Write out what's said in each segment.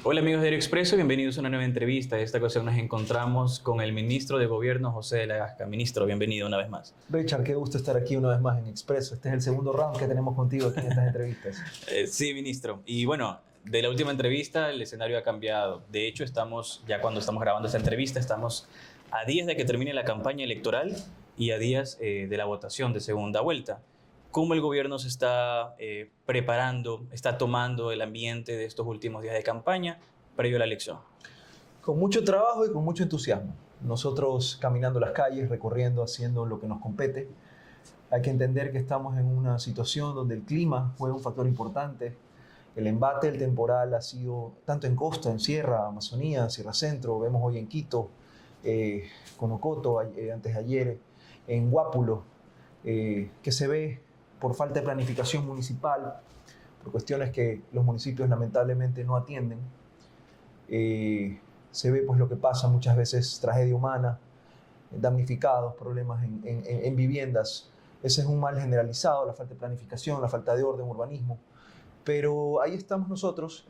Hola amigos de Diario Expreso, bienvenidos a una nueva entrevista. En esta ocasión nos encontramos con el ministro de Gobierno, José de la Gasca. Ministro, bienvenido una vez más. Richard, qué gusto estar aquí una vez más en Expreso. Este es el segundo round que tenemos contigo aquí en estas entrevistas. Sí, ministro. Y bueno, de la última entrevista el escenario ha cambiado. De hecho, cuando estamos grabando esta entrevista, estamos a días de que termine la campaña electoral y a días de la votación de segunda vuelta. ¿Cómo el gobierno se está preparando, está tomando el ambiente de estos últimos días de campaña previo a la elección? Con mucho trabajo y con mucho entusiasmo. Nosotros caminando las calles, recorriendo, haciendo lo que nos compete. Hay que entender que estamos en una situación donde el clima juega un factor importante. El embate del temporal ha sido tanto en costa, en sierra, Amazonía, Sierra Centro, vemos hoy en Quito, Conocoto, antes de ayer, en Guápulo, que se ve por falta de planificación municipal, por cuestiones que los municipios lamentablemente no atienden. Se ve pues lo que pasa muchas veces, tragedia humana, damnificados, problemas en viviendas. Ese es un mal generalizado, la falta de planificación, la falta de orden, urbanismo. Pero ahí estamos nosotros,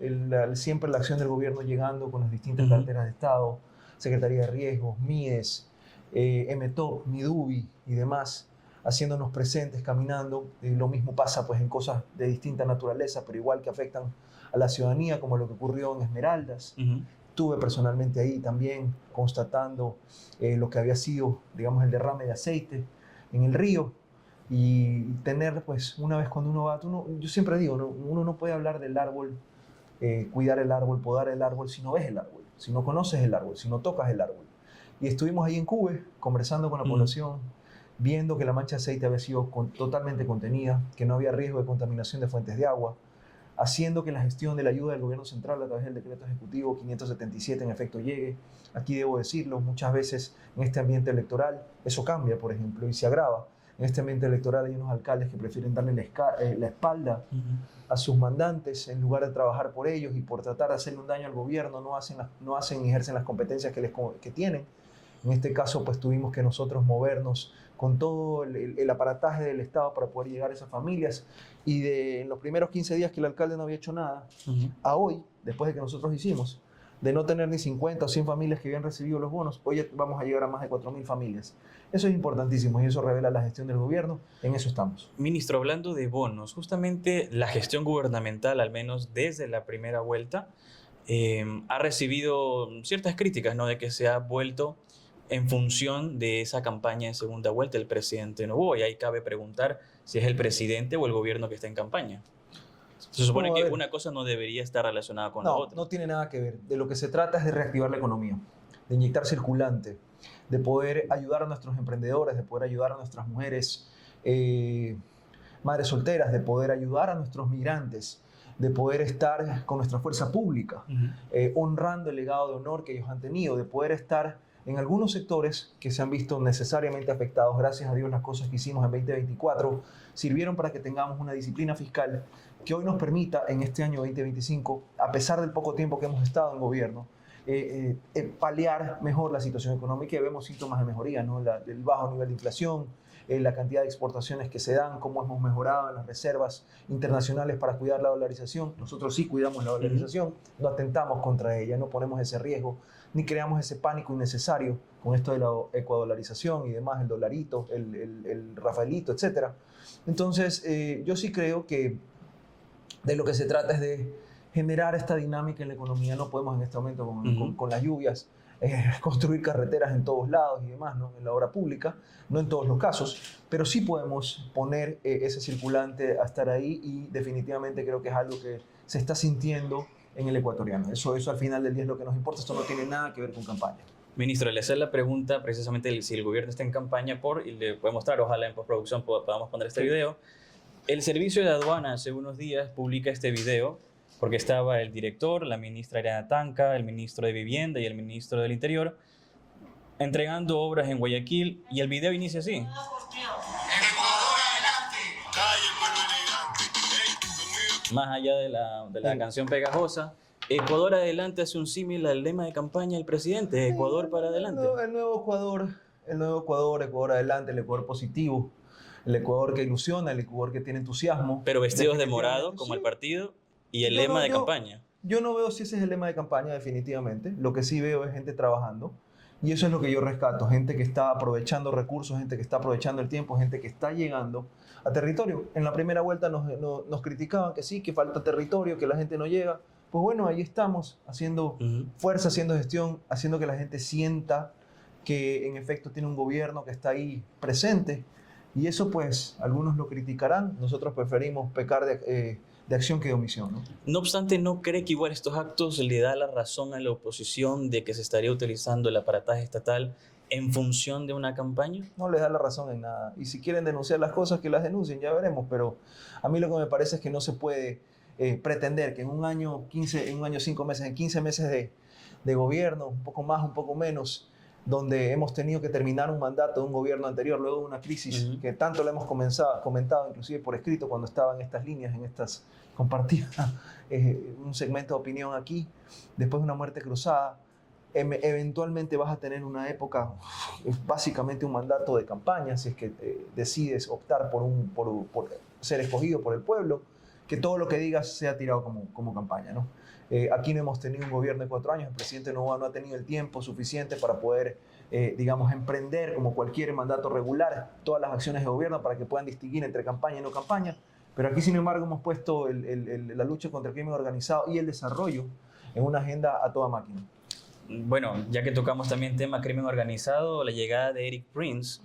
siempre la acción del gobierno llegando con las distintas carteras de Estado, Secretaría de Riesgos, MIES, MTOP, MIDUBI y demás, haciéndonos presentes, caminando. Lo mismo pasa pues en cosas de distinta naturaleza, pero igual que afectan a la ciudadanía, como lo que ocurrió en Esmeraldas. Estuve personalmente ahí también constatando lo que había sido, digamos, el derrame de aceite en el río. Y tener, pues, una vez cuando uno va, yo siempre digo, uno no puede hablar del árbol, cuidar el árbol, podar el árbol, si no ves el árbol, si no conoces el árbol, si no tocas el árbol. Y estuvimos ahí en Cuba, conversando con la población, viendo que la mancha de aceite había sido totalmente contenida, que no había riesgo de contaminación de fuentes de agua, haciendo que la gestión de la ayuda del gobierno central a través del decreto ejecutivo 577 en efecto llegue. Aquí debo decirlo, muchas veces en este ambiente electoral eso cambia, por ejemplo, y se agrava. En este ambiente electoral hay unos alcaldes que prefieren darle la espalda a sus mandantes en lugar de trabajar por ellos y por tratar de hacerle un daño al gobierno, no hacen ni ejercen las competencias que tienen. En este caso, pues tuvimos que nosotros movernos con todo el aparataje del Estado para poder llegar a esas familias. Y en los primeros 15 días que el alcalde no había hecho nada, a hoy, después de que nosotros hicimos, de no tener ni 50 o 100 familias que habían recibido los bonos, hoy vamos a llegar a más de 4.000 familias. Eso es importantísimo y eso revela la gestión del gobierno. En eso estamos. Ministro, hablando de bonos, justamente la gestión gubernamental, al menos desde la primera vuelta, ha recibido ciertas críticas, ¿no? De que se ha vuelto en función de esa campaña de segunda vuelta el presidente Noboa. Y ahí cabe preguntar si es el presidente o el gobierno que está en campaña. Se supone que una cosa no debería estar relacionada con la otra. No tiene nada que ver. De lo que se trata es de reactivar la economía, de inyectar circulante, de poder ayudar a nuestros emprendedores, de poder ayudar a nuestras mujeres, madres solteras, de poder ayudar a nuestros migrantes, de poder estar con nuestra fuerza pública, honrando el legado de honor que ellos han tenido, de poder estar en algunos sectores que se han visto necesariamente afectados. Gracias a Dios, las cosas que hicimos en 2024 sirvieron para que tengamos una disciplina fiscal que hoy nos permita, en este año 2025, a pesar del poco tiempo que hemos estado en gobierno, paliar mejor la situación económica. Y vemos síntomas de mejoría, ¿no? El bajo nivel de inflación, la cantidad de exportaciones que se dan, cómo hemos mejorado en las reservas internacionales para cuidar la dolarización. Nosotros sí cuidamos la dolarización, no atentamos contra ella, no ponemos ese riesgo, ni creamos ese pánico innecesario con esto de la ecuadolarización y demás, el dolarito, el rafaelito, etc. Entonces, yo sí creo que de lo que se trata es de generar esta dinámica en la economía. No podemos en este momento con las lluvias construir carreteras en todos lados y demás, ¿no? En la obra pública, no en todos los casos, pero sí podemos poner ese circulante a estar ahí y definitivamente creo que es algo que se está sintiendo en el ecuatoriano. Eso al final del día es lo que nos importa. Esto no tiene nada que ver con campaña. Ministro, le hacer la pregunta precisamente si el gobierno está en campaña y le puedo mostrar, ojalá en postproducción podamos poner este video. El Servicio de Aduana hace unos días publica este video porque estaba el director, la ministra Ariana Tanca, el ministro de Vivienda y el ministro del Interior entregando obras en Guayaquil y el video inicia así. Más allá de la canción pegajosa, Ecuador adelante hace un símil al lema de campaña del presidente, Ecuador para adelante. El nuevo Ecuador, Ecuador adelante, el Ecuador positivo, el Ecuador que ilusiona, el Ecuador que tiene entusiasmo. Pero vestidos de morado como el partido y el lema de campaña. yo no veo si ese es el lema de campaña definitivamente. Lo que sí veo es gente trabajando. Y eso es lo que yo rescato, gente que está aprovechando recursos, gente que está aprovechando el tiempo, gente que está llegando a territorio. En la primera vuelta nos criticaban que sí, que falta territorio, que la gente no llega. Pues bueno, ahí estamos, haciendo fuerza, haciendo gestión, haciendo que la gente sienta que en efecto tiene un gobierno que está ahí presente. Y eso pues algunos lo criticarán, nosotros preferimos pecar de acción que de omisión, ¿no? No obstante, ¿no cree que igual estos actos le da la razón a la oposición de que se estaría utilizando el aparataje estatal en función de una campaña? No les da la razón en nada. Y si quieren denunciar las cosas, que las denuncien, ya veremos. Pero a mí lo que me parece es que no se puede pretender que en un año, 5 meses, en 15 meses de gobierno, un poco más, un poco menos, donde hemos tenido que terminar un mandato de un gobierno anterior, luego de una crisis que tanto le hemos comentado, inclusive por escrito, cuando estaban estas líneas, compartía un segmento de opinión aquí, después de una muerte cruzada, eventualmente vas a tener una época, básicamente un mandato de campaña, si es que decides optar por ser escogido por el pueblo, que todo lo que digas sea tirado como campaña, ¿no? Aquí no hemos tenido un gobierno de 4 años, el presidente no ha tenido el tiempo suficiente para poder, digamos, emprender como cualquier mandato regular todas las acciones de gobierno para que puedan distinguir entre campaña y no campaña. Pero aquí, sin embargo, hemos puesto la lucha contra el crimen organizado y el desarrollo en una agenda a toda máquina. Bueno, ya que tocamos también tema crimen organizado, la llegada de Erik Prince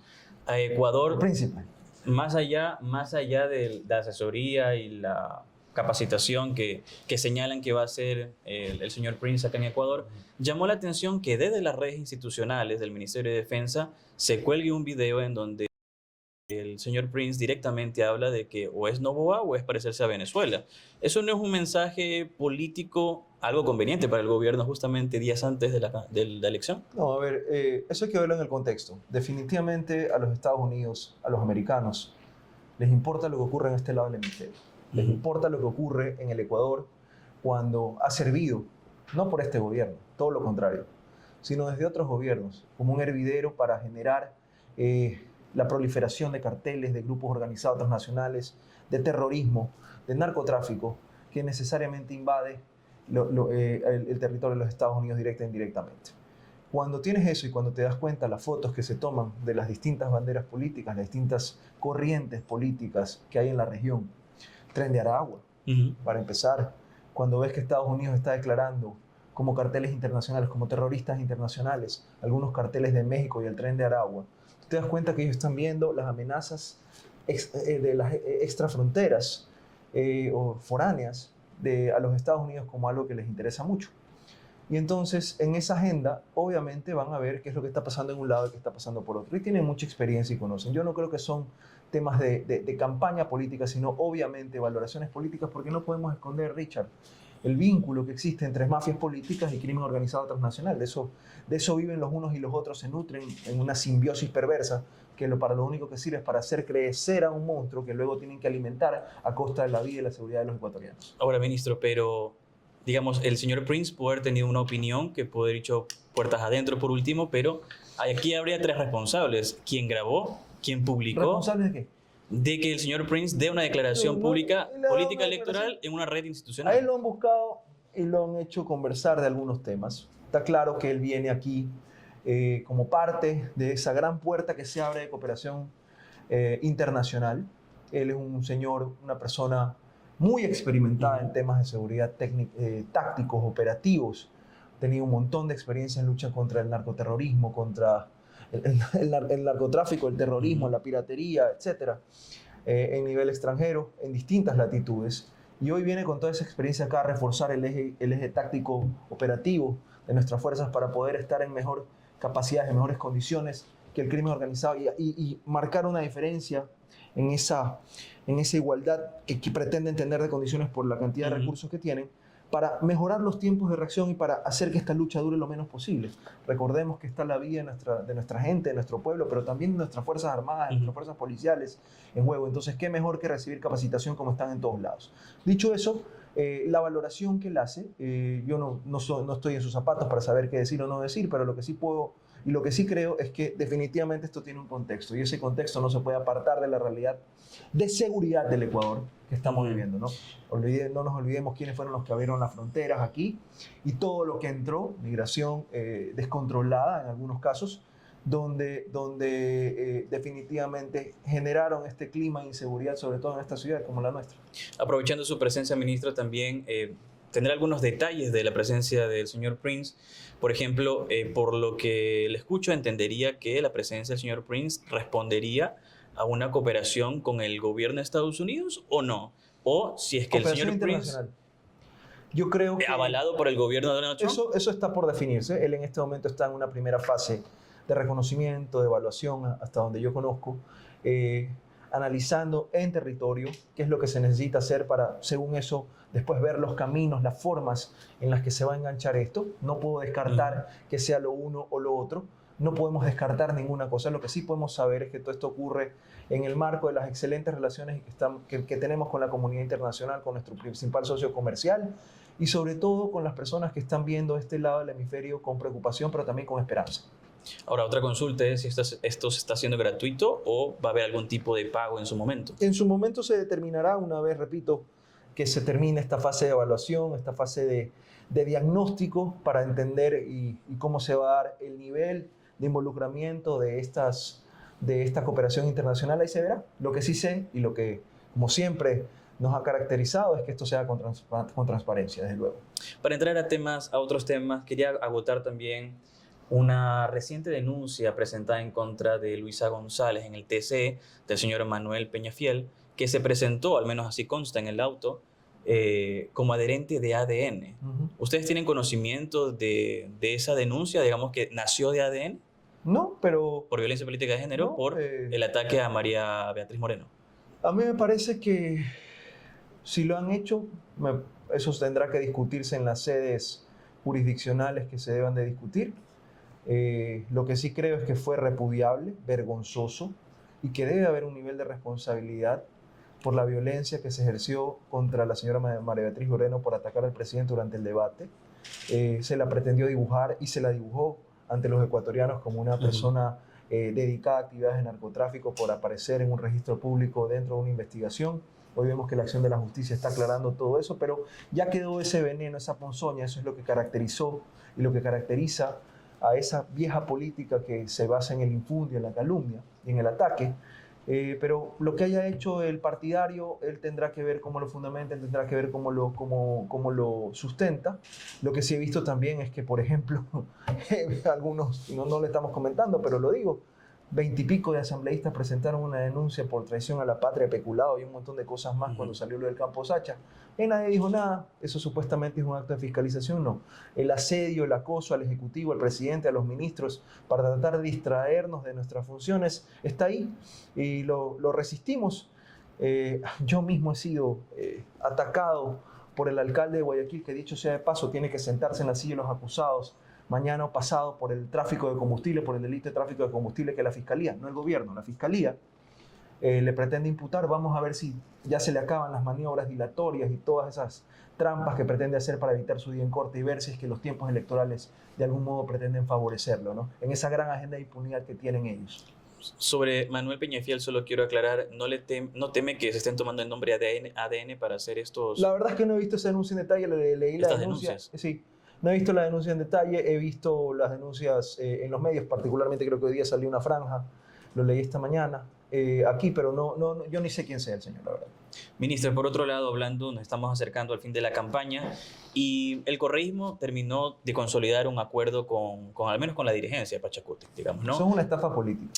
a Ecuador, El príncipe. más allá de la asesoría y la capacitación que señalan que va a hacer el señor Prince acá en Ecuador, llamó la atención que desde las redes institucionales del Ministerio de Defensa se cuelgue un video en donde el señor Prince directamente habla de que o es Noboa o es parecerse a Venezuela. ¿Eso no es un mensaje político algo conveniente para el gobierno justamente días antes de la elección? No, a ver, eso hay que verlo en el contexto. Definitivamente a los Estados Unidos, a los americanos, les importa lo que ocurre en este lado del hemisferio. Les importa lo que ocurre en el Ecuador cuando ha servido, no por este gobierno, todo lo contrario, sino desde otros gobiernos, como un hervidero para generar la proliferación de carteles, de grupos organizados transnacionales, de terrorismo, de narcotráfico, que necesariamente invade el territorio de los Estados Unidos directa e indirectamente. Cuando tienes eso y cuando te das cuenta las fotos que se toman de las distintas banderas políticas, las distintas corrientes políticas que hay en la región, Tren de Aragua, para empezar, cuando ves que Estados Unidos está declarando como carteles internacionales, como terroristas internacionales, algunos carteles de México y el Tren de Aragua, te das cuenta que ellos están viendo las amenazas de las extrafronteras o foráneas a los Estados Unidos como algo que les interesa mucho. Y entonces, en esa agenda, obviamente van a ver qué es lo que está pasando en un lado y qué está pasando por otro. Y tienen mucha experiencia y conocen. Yo no creo que son temas de campaña política, sino obviamente valoraciones políticas, porque no podemos esconder, Richard, el vínculo que existe entre mafias políticas y crimen organizado transnacional. De eso viven los unos y los otros, se nutren en una simbiosis perversa que para lo único que sirve es para hacer crecer a un monstruo que luego tienen que alimentar a costa de la vida y la seguridad de los ecuatorianos. Ahora, ministro, pero digamos, el señor Prince puede haber tenido una opinión que puede haber dicho puertas adentro por último, pero aquí habría 3 responsables. ¿Quién grabó? ¿Quién publicó? ¿Responsables de qué? De que el señor Prince dé una declaración pública, política electoral en una red institucional. A él lo han buscado y lo han hecho conversar de algunos temas. Está claro que él viene aquí como parte de esa gran puerta que se abre de cooperación internacional. Él es un señor, una persona muy experimentada en temas de seguridad tácticos, operativos. Ha tenido un montón de experiencia en lucha contra el narcoterrorismo, contra el narcotráfico, el terrorismo, la piratería, etc. En nivel extranjero, en distintas latitudes. Y hoy viene con toda esa experiencia acá a reforzar el eje táctico operativo de nuestras fuerzas para poder estar en mejor capacidades, en mejores condiciones que el crimen organizado y marcar una diferencia en esa igualdad que pretenden tener de condiciones por la cantidad de recursos que tienen, para mejorar los tiempos de reacción y para hacer que esta lucha dure lo menos posible. Recordemos que está la vida de nuestra gente, de nuestro pueblo, pero también de nuestras Fuerzas Armadas, de nuestras fuerzas policiales en juego. Entonces, ¿qué mejor que recibir capacitación como están en todos lados? Dicho eso, la valoración que él hace, yo no estoy en sus zapatos para saber qué decir o no decir, pero lo que sí puedo Y lo que sí creo es que definitivamente esto tiene un contexto, y ese contexto no se puede apartar de la realidad de seguridad del Ecuador que estamos viviendo, ¿no? No nos olvidemos quiénes fueron los que abrieron las fronteras aquí y todo lo que entró, migración descontrolada en algunos casos, donde definitivamente generaron este clima de inseguridad, sobre todo en esta ciudad como la nuestra. Aprovechando su presencia, ministro, también tendrá algunos detalles de la presencia del señor Prince. Por ejemplo, por lo que le escucho, entendería que la presencia del señor Prince respondería a una cooperación con el gobierno de Estados Unidos o no. O si es que el señor Prince, yo creo que avalado por el gobierno de Donald Trump. Eso está por definirse. Él en este momento está en una primera fase de reconocimiento, de evaluación, hasta donde yo conozco, analizando en territorio qué es lo que se necesita hacer para, según eso, después ver los caminos, las formas en las que se va a enganchar esto. No puedo descartar que sea lo uno o lo otro. No podemos descartar ninguna cosa. Lo que sí podemos saber es que todo esto ocurre en el marco de las excelentes relaciones que tenemos con la comunidad internacional, con nuestro principal socio comercial y sobre todo con las personas que están viendo este lado del hemisferio con preocupación, pero también con esperanza. Ahora, otra consulta es si esto se está haciendo gratuito o va a haber algún tipo de pago en su momento. En su momento se determinará, una vez, repito, que se termine esta fase de evaluación, esta fase de diagnóstico para entender y cómo se va a dar el nivel de involucramiento de esta cooperación internacional. Ahí se verá. Lo que sí sé y lo que, como siempre, nos ha caracterizado es que esto sea con transparencia, desde luego. Para entrar a otros temas, quería agotar también una reciente denuncia presentada en contra de Luisa González en el TCE del señor Manuel Peñafiel, que se presentó, al menos así consta en el auto, como adherente de ADN. ¿Ustedes tienen conocimiento de esa denuncia, digamos que nació de ADN? No, pero... Por violencia política de género, no, por el ataque a María Beatriz Moreno. A mí me parece que si lo han hecho, eso tendrá que discutirse en las sedes jurisdiccionales que se deban de discutir. Lo que sí creo es que fue repudiable, vergonzoso, y que debe haber un nivel de responsabilidad por la violencia que se ejerció contra la señora María Beatriz Moreno por atacar al presidente durante el debate. Se la pretendió dibujar y se la dibujó ante los ecuatorianos como una persona dedicada a actividades de narcotráfico por aparecer en un registro público dentro de una investigación. Hoy vemos que la acción de la justicia está aclarando todo eso, pero ya quedó ese veneno, esa ponzoña. Eso es lo que caracterizó y lo que caracteriza a esa vieja política que se basa en el infundio, en la calumnia y en el ataque. Pero lo que haya hecho el partidario, él tendrá que ver cómo lo fundamenta, él tendrá que ver cómo lo sustenta. Lo que sí he visto también es que, por ejemplo, algunos, no le estamos comentando, pero lo digo, 20 y pico de asambleístas presentaron una denuncia por traición a la patria, peculado y un montón de cosas más cuando salió lo del Campo Sacha. Y nadie dijo nada. Eso supuestamente es un acto de fiscalización. No. El asedio, el acoso al Ejecutivo, al presidente, a los ministros, para tratar de distraernos de nuestras funciones, está ahí y lo resistimos. Yo mismo he sido atacado por el alcalde de Guayaquil, que dicho sea de paso, tiene que sentarse en la silla de los acusados mañana o pasado por el tráfico de combustible, por el delito de tráfico de combustible que la Fiscalía, no el gobierno, la Fiscalía, le pretende imputar. Vamos a ver si ya se le acaban las maniobras dilatorias y todas esas trampas que pretende hacer para evitar su día en corte y ver si es que los tiempos electorales de algún modo pretenden favorecerlo, ¿no? En esa gran agenda de impunidad que tienen ellos. Sobre Manuel Peñafiel, solo quiero aclarar, ¿no teme que se estén tomando el nombre ADN para hacer estos...? La verdad es que no he visto esa denuncia en detalle, leí la denuncia. Sí. No he visto la denuncia en detalle, he visto las denuncias en los medios, particularmente creo que hoy día salió una franja, lo leí esta mañana aquí, pero yo ni sé quién sea el señor, la verdad. Ministro, por otro lado, hablando, nos estamos acercando al fin de la campaña y el correísmo terminó de consolidar un acuerdo al menos con la dirigencia de Pachacuti, digamos, ¿no? Eso es una estafa política.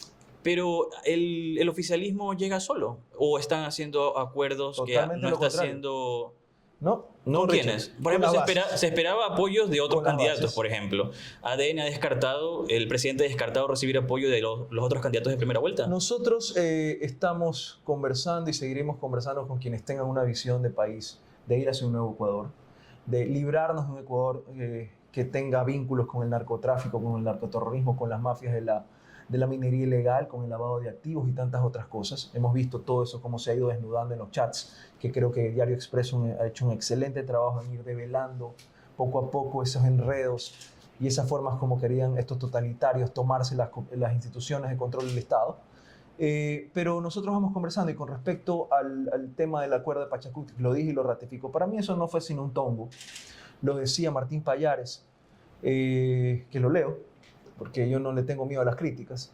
Pero el oficialismo llega solo, o están haciendo acuerdos totalmente que no está haciendo... No, ¿Con quiénes? Por ejemplo, se esperaba apoyos de otros candidatos, por ejemplo. ADN ha descartado, el presidente ha descartado recibir apoyo de los otros candidatos de primera vuelta. Nosotros estamos conversando y seguiremos conversando con quienes tengan una visión de país, de ir hacia un nuevo Ecuador, de librarnos de un Ecuador que tenga vínculos con el narcotráfico, con el narcoterrorismo, con las mafias de la minería ilegal, con el lavado de activos y tantas otras cosas. Hemos visto todo eso, cómo se ha ido desnudando en los chats, que creo que Diario Expreso ha hecho un excelente trabajo en ir revelando poco a poco esos enredos y esas formas como querían estos totalitarios tomarse las instituciones de control del Estado. Pero nosotros vamos conversando, y con respecto al tema del acuerdo de Pachacuti, lo dije y lo ratifico, para mí eso no fue sino un tongo. Lo decía Martín Pallares, que lo leo, porque yo no le tengo miedo a las críticas,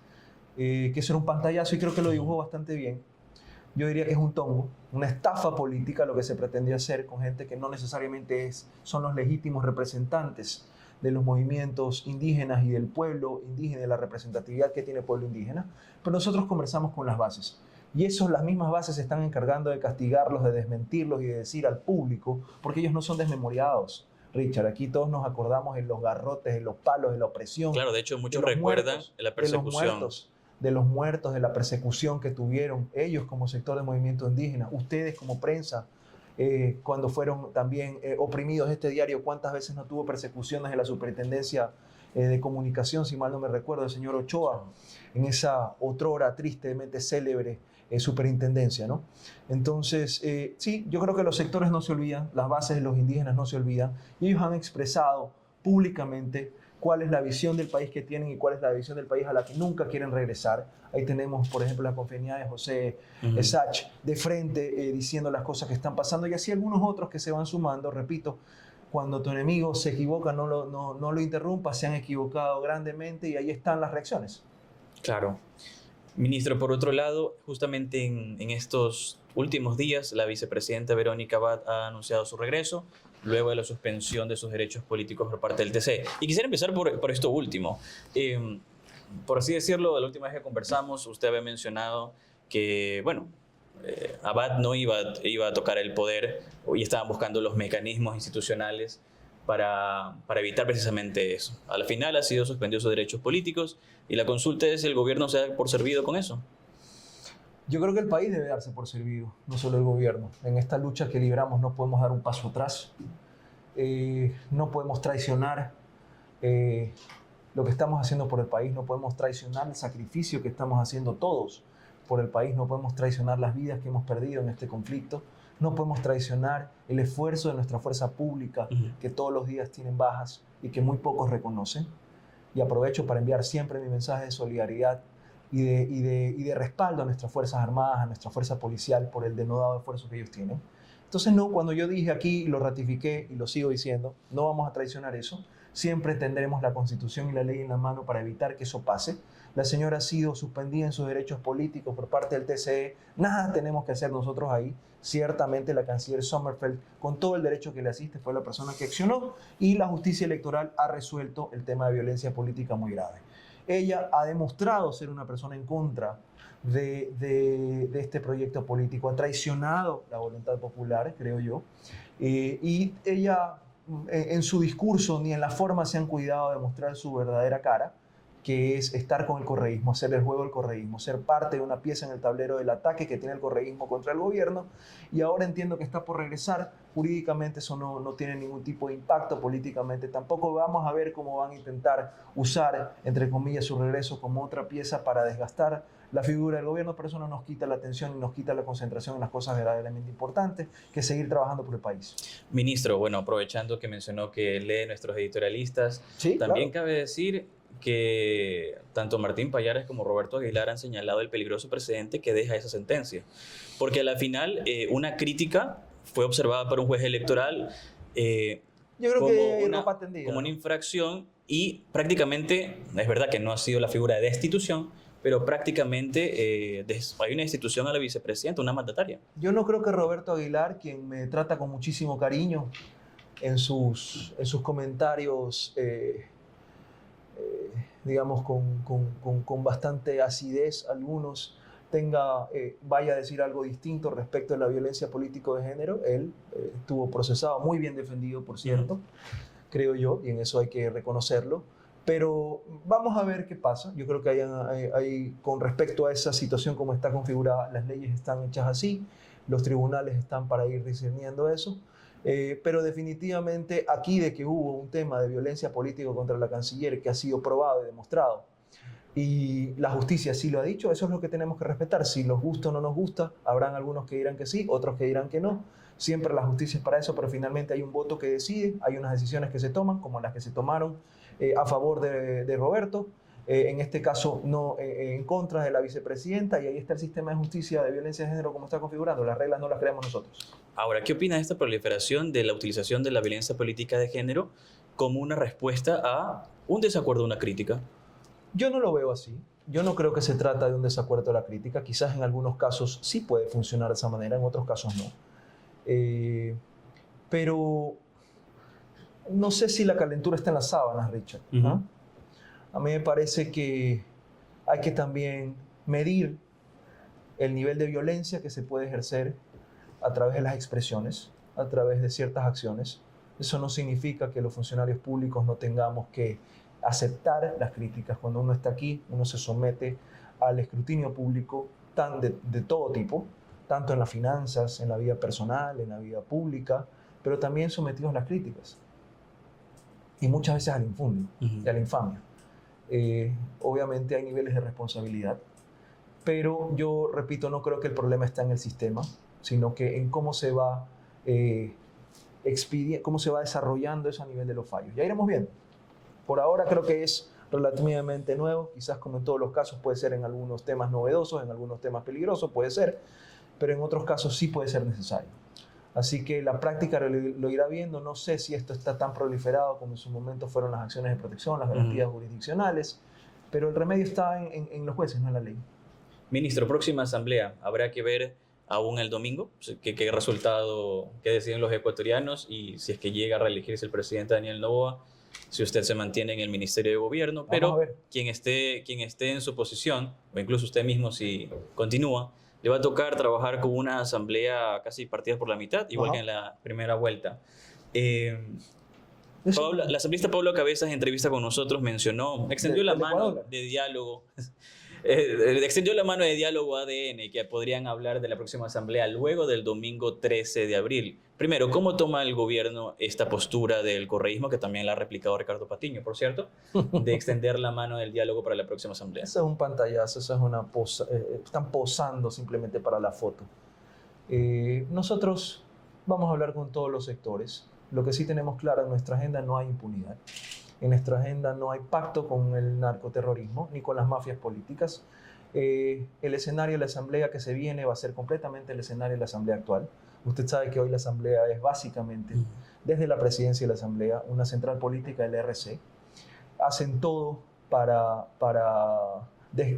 que eso era un pantallazo, y creo que lo dibujó bastante bien. Yo diría que es un tongo, una estafa política lo que se pretendía hacer con gente que no necesariamente son los legítimos representantes de los movimientos indígenas y del pueblo indígena, de la representatividad que tiene el pueblo indígena, pero nosotros conversamos con las bases. Y las mismas bases se están encargando de castigarlos, de desmentirlos y de decir al público, porque ellos no son desmemoriados. Richard, aquí todos nos acordamos de los garrotes, de los palos, de la opresión. Claro, de hecho muchos recuerdan la persecución. De los muertos, de la persecución que tuvieron ellos como sector de movimiento indígena, ustedes como prensa, cuando fueron también oprimidos. Este diario, ¿cuántas veces no tuvo persecuciones de la Superintendencia de Comunicación, si mal no me recuerdo, del señor Ochoa, en esa otrora tristemente célebre superintendencia, ¿no? Entonces, sí, yo creo que los sectores no se olvidan, las bases de los indígenas no se olvidan, y ellos han expresado públicamente cuál es la visión del país que tienen y cuál es la visión del país a la que nunca quieren regresar. Ahí tenemos, por ejemplo, la conferencia de José Sach de frente diciendo las cosas que están pasando, y así algunos otros que se van sumando. Repito, cuando tu enemigo se equivoca, no lo interrumpas, se han equivocado grandemente, y ahí están las reacciones. Claro. Ministro, por otro lado, justamente en estos últimos días, la vicepresidenta Verónica Abad ha anunciado su regreso, luego de la suspensión de sus derechos políticos por parte del TC. Y quisiera empezar por esto último. Por así decirlo, la última vez que conversamos, usted había mencionado que, bueno, Abad no iba a tocar el poder y estaban buscando los mecanismos institucionales para evitar precisamente eso. Al final ha sido suspendido sus derechos políticos, y la consulta es si el gobierno se da por servido con eso. Yo creo que el país debe darse por servido, no solo el gobierno. En esta lucha que libramos no podemos dar un paso atrás, no podemos traicionar lo que estamos haciendo por el país, no podemos traicionar el sacrificio que estamos haciendo todos por el país, no podemos traicionar las vidas que hemos perdido en este conflicto, no podemos traicionar el esfuerzo de nuestra fuerza pública, que todos los días tienen bajas y que muy pocos reconocen. Y aprovecho para enviar siempre mi mensaje de solidaridad y de respaldo a nuestras Fuerzas Armadas, a nuestra fuerza policial, por el denodado esfuerzo que ellos tienen. Entonces, no, cuando yo dije aquí, lo ratifiqué y lo sigo diciendo, no vamos a traicionar eso. Siempre tendremos la Constitución y la ley en la mano para evitar que eso pase. La señora ha sido suspendida en sus derechos políticos por parte del TCE. Nada tenemos que hacer nosotros ahí. Ciertamente la canciller Sommerfeld, con todo el derecho que le asiste, fue la persona que accionó, y la justicia electoral ha resuelto el tema de violencia política muy grave. Ella ha demostrado ser una persona en contra de este proyecto político, ha traicionado la voluntad popular, creo yo, y ella en su discurso ni en la forma se han cuidado de mostrar su verdadera cara, que es estar con el correísmo, hacer el juego del correísmo, ser parte de una pieza en el tablero del ataque que tiene el correísmo contra el gobierno, y ahora entiendo que está por regresar. Jurídicamente eso no tiene ningún tipo de impacto, políticamente tampoco. Vamos a ver cómo van a intentar usar, entre comillas, su regreso como otra pieza para desgastar la figura del gobierno, pero eso no nos quita la atención y nos quita la concentración en las cosas verdaderamente importantes, que es seguir trabajando por el país. Ministro, bueno, aprovechando que mencionó que lee nuestros editorialistas, sí, también claro. cabe decir que tanto Martín Pallares como Roberto Aguilar han señalado el peligroso precedente que deja esa sentencia. Porque a la final una crítica fue observada por un juez electoral Yo creo que como una infracción, y prácticamente, es verdad que no ha sido la figura de destitución, pero prácticamente hay una destitución a la vicepresidenta, una mandataria. Yo no creo que Roberto Aguilar, quien me trata con muchísimo cariño en sus comentarios, digamos, con bastante acidez algunos, vaya a decir algo distinto respecto de la violencia político de género. Él estuvo procesado, muy bien defendido, por cierto, creo yo, y en eso hay que reconocerlo. Pero vamos a ver qué pasa. Yo creo que con respecto a esa situación como está configurada, las leyes están hechas así, los tribunales están para ir discerniendo eso. Pero definitivamente aquí, de que hubo un tema de violencia política contra la canciller que ha sido probado y demostrado, y la justicia sí lo ha dicho, eso es lo que tenemos que respetar. Si nos gusta o no nos gusta, habrán algunos que dirán que sí, otros que dirán que no. Siempre la justicia es para eso, pero finalmente hay un voto que decide, hay unas decisiones que se toman, como las que se tomaron a favor de Roberto, en este caso no en contra de la vicepresidenta, y ahí está el sistema de justicia de violencia de género como está configurando. Las reglas no las creamos nosotros. Ahora, ¿qué opina de esta proliferación de la utilización de la violencia política de género como una respuesta a un desacuerdo, una crítica? Yo no lo veo así. Yo no creo que se trata de un desacuerdo a la crítica. Quizás en algunos casos sí puede funcionar de esa manera, en otros casos no. Pero no sé si la calentura está en las sábanas, Richard. ¿No? A mí me parece que hay que también medir el nivel de violencia que se puede ejercer a través de las expresiones, a través de ciertas acciones. Eso no significa que los funcionarios públicos no tengamos que aceptar las críticas. Cuando uno está aquí, uno se somete al escrutinio público de todo tipo, tanto en las finanzas, en la vida personal, en la vida pública, pero también sometidos a las críticas. Y muchas veces al infundio y a la infamia. Obviamente hay niveles de responsabilidad, pero yo repito, no creo que el problema está en el sistema, sino que en cómo se va cómo se va desarrollando eso a nivel de los fallos. Ya iremos viendo. Por ahora creo que es relativamente nuevo, quizás como en todos los casos puede ser en algunos temas novedosos, en algunos temas peligrosos, puede ser, pero en otros casos sí puede ser necesario. Así que la práctica lo irá viendo. No sé si esto está tan proliferado como en su momento fueron las acciones de protección, las garantías jurisdiccionales, pero el remedio está en los jueces, no en la ley. Ministro, próxima asamblea, habrá que ver aún el domingo qué resultado, qué deciden los ecuatorianos y si es que llega a reelegirse el presidente Daniel Noboa, si usted se mantiene en el Ministerio de Gobierno, pero quien esté en su posición, o incluso usted mismo si continúa, le va a tocar trabajar con una asamblea casi partida por la mitad, igual que en la primera vuelta. La asambleísta Pablo Cabezas, en entrevista con nosotros, extendió la mano de diálogo. Extendió la mano de diálogo a ADN, que podrían hablar de la próxima asamblea luego del domingo 13 de abril. Primero, ¿cómo toma el gobierno esta postura del correísmo, que también la ha replicado Ricardo Patiño, por cierto, de extender la mano del diálogo para la próxima asamblea? Eso es un pantallazo, eso es una están posando simplemente para la foto. Nosotros vamos a hablar con todos los sectores. Lo que sí tenemos claro, en nuestra agenda no hay impunidad. En nuestra agenda no hay pacto con el narcoterrorismo ni con las mafias políticas. El escenario de la asamblea que se viene va a ser completamente el escenario de la asamblea actual. Usted sabe que hoy la asamblea es básicamente, desde la presidencia de la asamblea, una central política del RC. Hacen todo para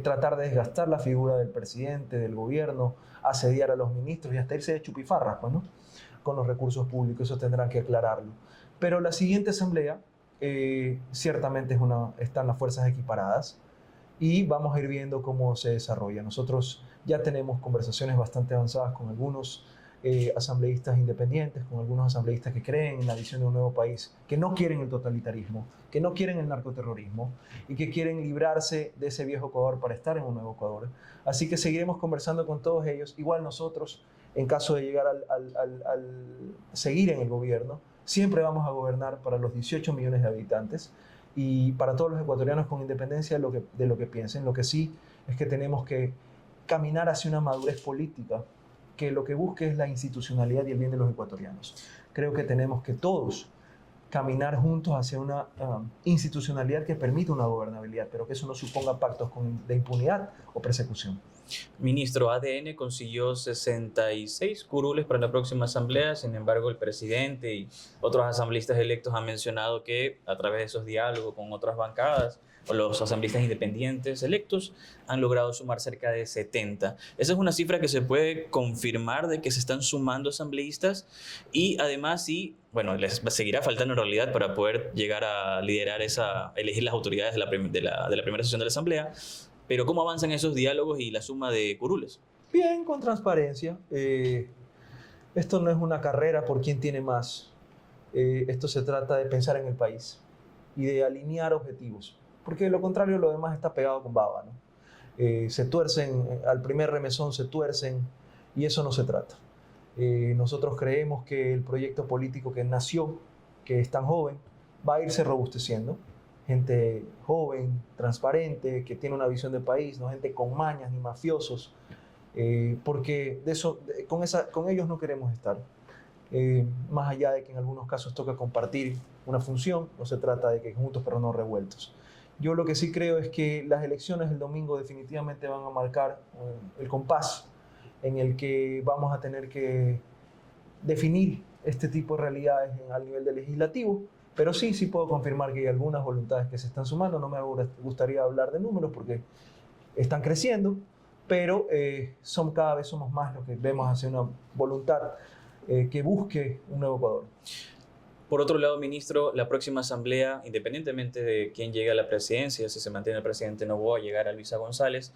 tratar de desgastar la figura del presidente, del gobierno, asediar a los ministros y hasta irse de chupifarras, pues, ¿no? Con los recursos públicos. Eso tendrán que aclararlo. Pero la siguiente asamblea ciertamente están las fuerzas equiparadas y vamos a ir viendo cómo se desarrolla. Nosotros ya tenemos conversaciones bastante avanzadas con algunos asambleístas independientes, con algunos asambleístas que creen en la visión de un nuevo país, que no quieren el totalitarismo, que no quieren el narcoterrorismo y que quieren librarse de ese viejo Ecuador para estar en un nuevo Ecuador. Así que seguiremos conversando con todos ellos. Igual nosotros, en caso de llegar al seguir en el gobierno, siempre vamos a gobernar para los 18 millones de habitantes y para todos los ecuatorianos con independencia de lo que piensen. Lo que sí es que tenemos que caminar hacia una madurez política que lo que busque es la institucionalidad y el bien de los ecuatorianos. Creo que tenemos que todos caminar juntos hacia una institucionalidad que permita una gobernabilidad, pero que eso no suponga pactos de impunidad o persecución. Ministro, ADN consiguió 66 curules para la próxima asamblea. Sin embargo, el presidente y otros asambleístas electos han mencionado que a través de esos diálogos con otras bancadas o los asambleístas independientes electos han logrado sumar cerca de 70. Esa es una cifra que se puede confirmar de que se están sumando asambleístas y además sí, bueno, les seguirá faltando en realidad para poder llegar a liderar elegir las autoridades de la primera sesión de la asamblea. Pero ¿cómo avanzan esos diálogos y la suma de curules? Bien, con transparencia. Esto no es una carrera por quién tiene más. Esto se trata de pensar en el país y de alinear objetivos. Porque de lo contrario, lo demás está pegado con baba, ¿no? Se tuercen, al primer remesón se tuercen y eso no se trata. Nosotros creemos que el proyecto político que nació, que es tan joven, va a irse robusteciendo. gente joven, transparente, que tiene una visión de país, no gente con mañas ni mafiosos, porque con ellos no queremos estar. Más allá de que en algunos casos toca compartir una función, no se trata de que juntos pero no revueltos. Yo lo que sí creo es que las elecciones del domingo definitivamente van a marcar el compás en el que vamos a tener que definir este tipo de realidades al nivel del legislativo, pero sí puedo confirmar que hay algunas voluntades que se están sumando. No me gustaría hablar de números porque están creciendo, pero cada vez somos más los que vemos hacia una voluntad que busque un nuevo Ecuador. Por otro lado, ministro, la próxima asamblea, independientemente de quién llegue a la presidencia, si se mantiene el presidente Noboa, llegar a Luisa González,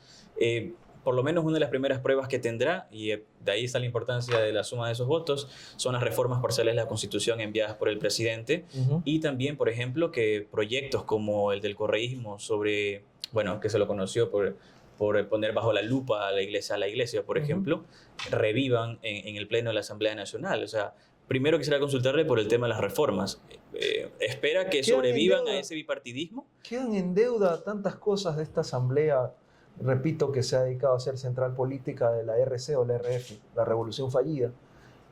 por lo menos una de las primeras pruebas que tendrá, y de ahí está la importancia de la suma de esos votos, son las reformas parciales de la Constitución enviadas por el presidente, y también, por ejemplo, que proyectos como el del correísmo sobre, bueno, que se lo conoció por poner bajo la lupa a la iglesia, por ejemplo, revivan en el Pleno de la Asamblea Nacional. O sea, primero quisiera consultarle por el tema de las reformas. ¿Espera que sobrevivan a ese bipartidismo? Quedan en deuda tantas cosas de esta asamblea, repito, que se ha dedicado a ser central política de la RC o la RF, la revolución fallida,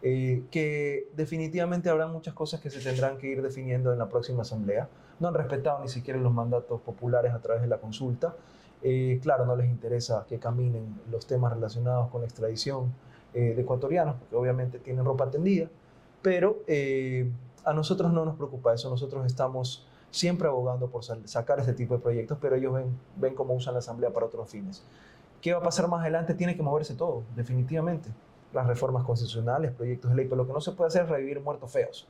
que definitivamente habrá muchas cosas que se tendrán que ir definiendo en la próxima asamblea. No han respetado ni siquiera los mandatos populares a través de la consulta. Claro, no les interesa que caminen los temas relacionados con la extradición de ecuatorianos, porque obviamente tienen ropa tendida, pero a nosotros no nos preocupa eso. Nosotros estamos siempre abogando por sacar este tipo de proyectos, pero ellos ven cómo usan la asamblea para otros fines. ¿Qué va a pasar más adelante? Tiene que moverse todo, definitivamente. Las reformas constitucionales, proyectos de ley, pero lo que no se puede hacer es revivir muertos feos.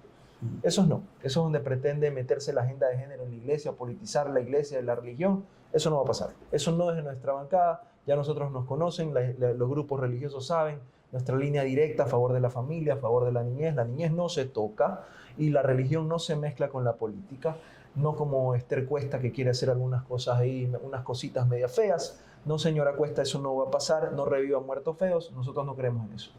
Esos no. Eso es donde pretende meterse la agenda de género en la iglesia, politizar la iglesia, la religión. Eso no va a pasar. Eso no es de nuestra bancada. Ya nosotros nos conocen, los grupos religiosos saben nuestra línea directa a favor de la familia, a favor de la niñez. La niñez no se toca y la religión no se mezcla con la política. No como Esther Cuesta, que quiere hacer algunas cosas ahí, unas cositas media feas. No, señora Cuesta, eso no va a pasar. No reviva muertos feos. Nosotros no creemos en eso.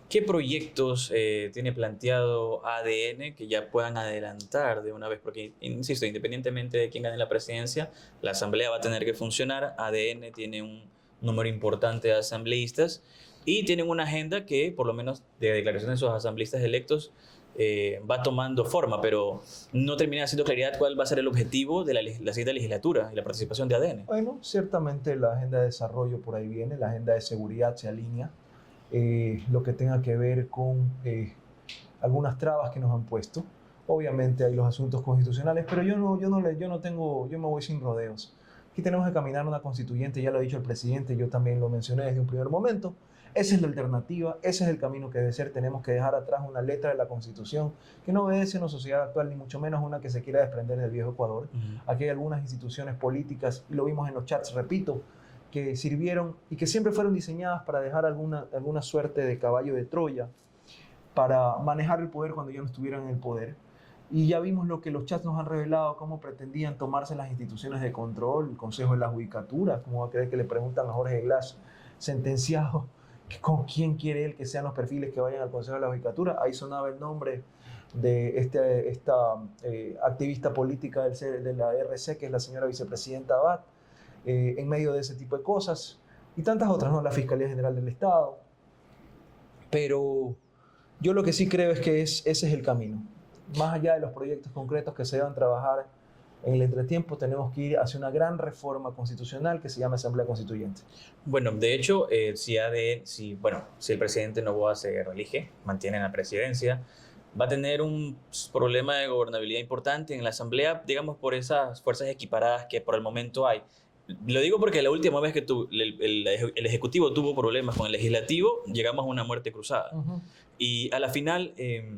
¿Qué proyectos tiene planteado ADN que ya puedan adelantar de una vez? Porque, insisto, independientemente de quién gane la presidencia, la asamblea va a tener que funcionar. ADN tiene un número importante de asambleístas y tienen una agenda que, por lo menos de declaración de sus asambleístas electos, va tomando forma, pero no termina siendo claridad cuál va a ser el objetivo de la siguiente legislatura y la participación de ADN. Bueno, ciertamente la agenda de desarrollo por ahí viene, la agenda de seguridad se alinea. Lo que tenga que ver con algunas trabas que nos han puesto. Obviamente hay los asuntos constitucionales, pero yo me voy sin rodeos. Aquí tenemos que caminar una constituyente, ya lo ha dicho el presidente, yo también lo mencioné desde un primer momento. Esa es la alternativa, ese es el camino que debe ser. Tenemos que dejar atrás una letra de la Constitución que no obedece a una sociedad actual, ni mucho menos una que se quiera desprender del viejo Ecuador. Aquí hay algunas instituciones políticas, y lo vimos en los chats, repito, que sirvieron y que siempre fueron diseñadas para dejar alguna suerte de caballo de Troya, para manejar el poder cuando ya no estuvieran en el poder. Y ya vimos lo que los chats nos han revelado, cómo pretendían tomarse las instituciones de control, el Consejo de la Judicatura. ¿Cómo va a creer que le preguntan a Jorge Glass, sentenciado, con quién quiere él que sean los perfiles que vayan al Consejo de la Judicatura? Ahí sonaba el nombre de esta activista política de la RC, que es la señora vicepresidenta Abad, en medio de ese tipo de cosas, y tantas otras, ¿no? La Fiscalía General del Estado. Pero yo lo que sí creo es que ese es el camino. Más allá de los proyectos concretos que se deban trabajar en el entretiempo, tenemos que ir hacia una gran reforma constitucional que se llama Asamblea Constituyente. Bueno, de hecho, si el presidente Noboa se reelige, mantiene la presidencia, va a tener un problema de gobernabilidad importante en la Asamblea, digamos, por esas fuerzas equiparadas que por el momento hay. Lo digo porque la última vez que el Ejecutivo tuvo problemas con el Legislativo, llegamos a una muerte cruzada. Y a la final,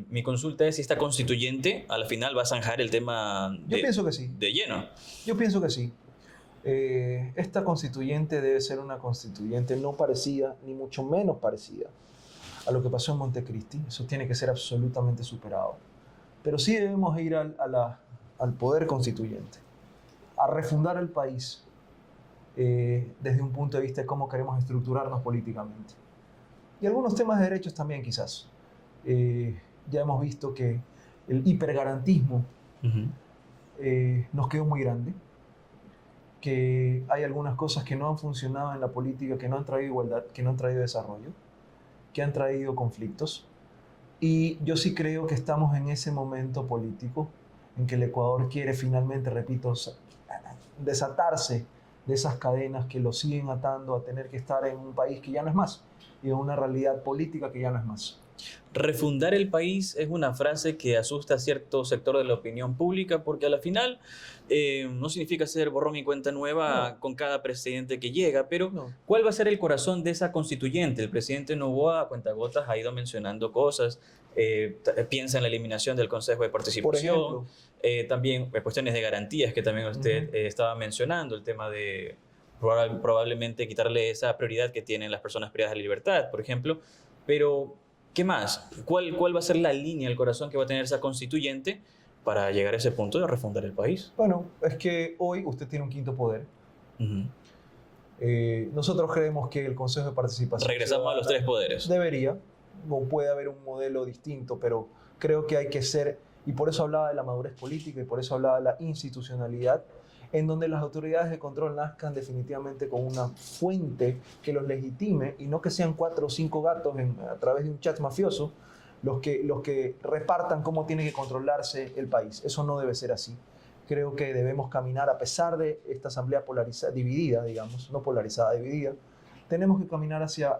mi consulta es si esta constituyente a la final va a zanjar el tema Yo pienso que sí. de lleno. Yo pienso que sí. Esta constituyente debe ser una constituyente no parecida, ni mucho menos parecida a lo que pasó en Montecristi. Eso tiene que ser absolutamente superado. Pero sí debemos ir al poder constituyente, a refundar el país desde un punto de vista de cómo queremos estructurarnos políticamente. Y algunos temas de derechos también, quizás. Ya hemos visto que el hipergarantismo nos quedó muy grande, que hay algunas cosas que no han funcionado en la política, que no han traído igualdad, que no han traído desarrollo, que han traído conflictos. Y yo sí creo que estamos en ese momento político en que el Ecuador quiere finalmente, repito, desatarse de esas cadenas que lo siguen atando a tener que estar en un país que ya no es más y en una realidad política que ya no es más. Refundar el país es una frase que asusta a cierto sector de la opinión pública porque a la final no significa hacer borrón y cuenta nueva con cada presidente que llega, pero ¿cuál va a ser el corazón de esa constituyente? El presidente Noboa a cuentagotas ha ido mencionando cosas, piensa en la eliminación del Consejo de Participación, también cuestiones de garantías que también usted estaba mencionando, el tema de probablemente quitarle esa prioridad que tienen las personas privadas de la libertad, por ejemplo, pero ¿qué más? ¿Cuál va a ser la línea, el corazón que va a tener esa constituyente para llegar a ese punto de refundar el país? Bueno, es que hoy usted tiene un quinto poder. Nosotros creemos que el Consejo de Participación... Regresamos a los tres poderes. Debería, o puede haber un modelo distinto, pero creo que hay que ser, y por eso hablaba de la madurez política y por eso hablaba de la institucionalidad, en donde las autoridades de control nazcan definitivamente con una fuente que los legitime y no que sean 4 o 5 gatos a través de un chat mafioso los que repartan cómo tiene que controlarse el país. Eso no debe ser así. Creo que debemos caminar, a pesar de esta asamblea polarizada, dividida, digamos, no polarizada, dividida, tenemos que caminar hacia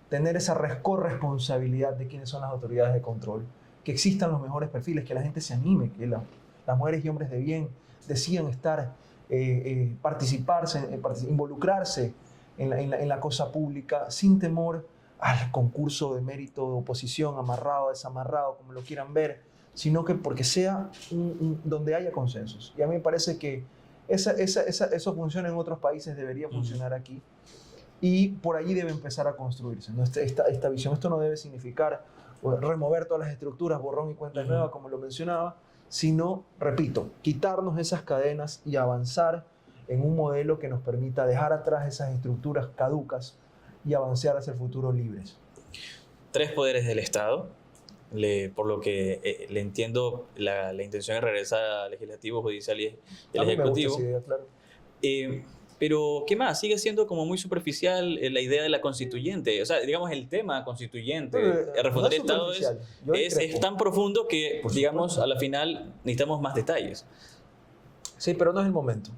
tener esa corresponsabilidad de quiénes son las autoridades de control, que existan los mejores perfiles, que la gente se anime, que las mujeres y hombres de bien decidan estar, involucrarse en la cosa pública sin temor al concurso de mérito de oposición, amarrado, desamarrado, como lo quieran ver, sino que porque sea donde haya consensos. Y a mí me parece que eso funciona en otros países, debería funcionar aquí, y por allí debe empezar a construirse, ¿no? Esta visión. Esto no debe significar remover todas las estructuras, borrón y cuenta nueva, como lo mencionaba, sino, repito, quitarnos esas cadenas y avanzar en un modelo que nos permita dejar atrás esas estructuras caducas y avanzar hacia el futuro libres. 3 poderes del Estado. Por lo que le entiendo, la intención es regresar al legislativo, judicial y el ejecutivo. Me gusta esa idea, claro. Pero, ¿qué más? Sigue siendo como muy superficial la idea de la constituyente. O sea, digamos, el tema constituyente, refundar el Estado es tan profundo que, digamos, a la final necesitamos más detalles. Sí, pero no es el momento.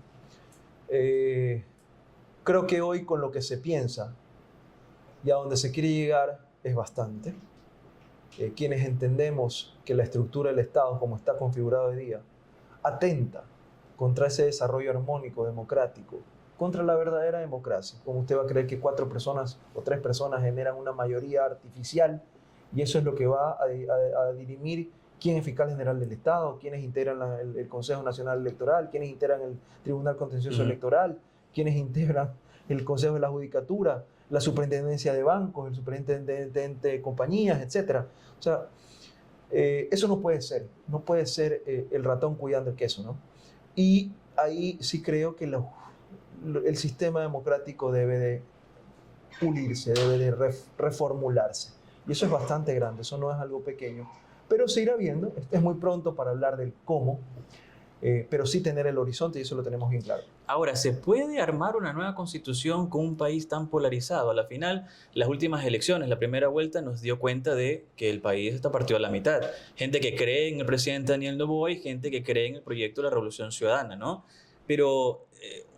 Creo que hoy con lo que se piensa y a donde se quiere llegar es bastante. Quienes entendemos que la estructura del Estado, como está configurado hoy día, atenta contra ese desarrollo armónico, democrático, contra la verdadera democracia. Como usted va a creer que 4 personas o 3 personas generan una mayoría artificial y eso es lo que va a dirimir quién es fiscal general del Estado, quiénes integran el Consejo Nacional Electoral, quiénes integran el Tribunal Contencioso Electoral, quiénes integran el Consejo de la Judicatura, la Superintendencia de Bancos, el Superintendente de Compañías, etc. O sea, eso no puede ser. No puede ser el ratón cuidando el queso, ¿no? Y ahí sí creo que el sistema democrático debe de pulirse, debe de reformularse. Y eso es bastante grande, eso no es algo pequeño. Pero se irá viendo, es muy pronto para hablar del cómo, pero sí tener el horizonte y eso lo tenemos bien claro. Ahora, ¿se puede armar una nueva constitución con un país tan polarizado? A la final, las últimas elecciones, la primera vuelta, nos dio cuenta de que el país está partido a la mitad. Gente que cree en el presidente Daniel Noboa y gente que cree en el proyecto de la Revolución Ciudadana, ¿no? Pero,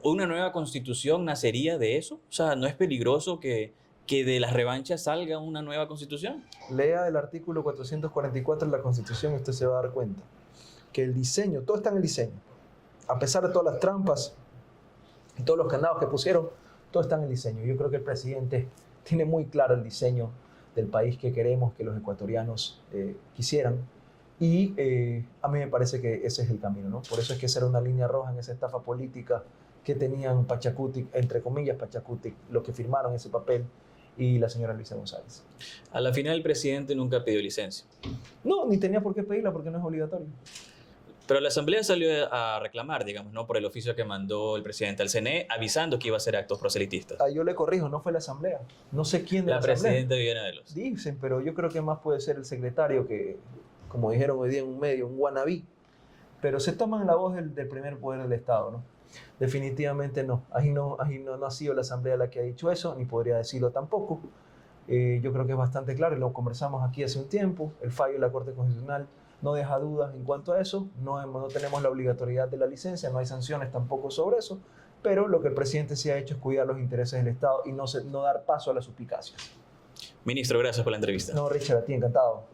¿una nueva constitución nacería de eso? O sea, ¿no es peligroso que de las revanchas salga una nueva constitución? Lea el artículo 444 de la Constitución y usted se va a dar cuenta que el diseño, todo está en el diseño. A pesar de todas las trampas y todos los candados que pusieron, todo está en el diseño. Yo creo que el presidente tiene muy claro el diseño del país que queremos que los ecuatorianos quisieran. Y a mí me parece que ese es el camino, ¿no? Por eso es que esa era una línea roja en esa estafa política que tenían Pachacutic, entre comillas Pachacutic, los que firmaron ese papel, y la señora Luisa González. A la final el presidente nunca pidió licencia. No, ni tenía por qué pedirla porque no es obligatorio. Pero la Asamblea salió a reclamar, digamos, ¿no? Por el oficio que mandó el presidente al CNE avisando que iba a hacer actos proselitistas. Yo le corrijo, no fue la Asamblea. No sé quién de la Asamblea. La presidenta Viviana Veloz. Dicen, pero yo creo que más puede ser el secretario que, como dijeron hoy día en un medio, un wannabe, pero se toman la voz del primer poder del Estado, ¿no? Definitivamente no. Ahí no ha sido la Asamblea la que ha dicho eso, ni podría decirlo tampoco. Yo creo que es bastante claro, y lo conversamos aquí hace un tiempo, el fallo de la Corte Constitucional no deja dudas en cuanto a eso, no tenemos la obligatoriedad de la licencia, no hay sanciones tampoco sobre eso, pero lo que el presidente sí ha hecho es cuidar los intereses del Estado y no dar paso a las suspicacias. Ministro, gracias por la entrevista. No, Richard, a ti, encantado.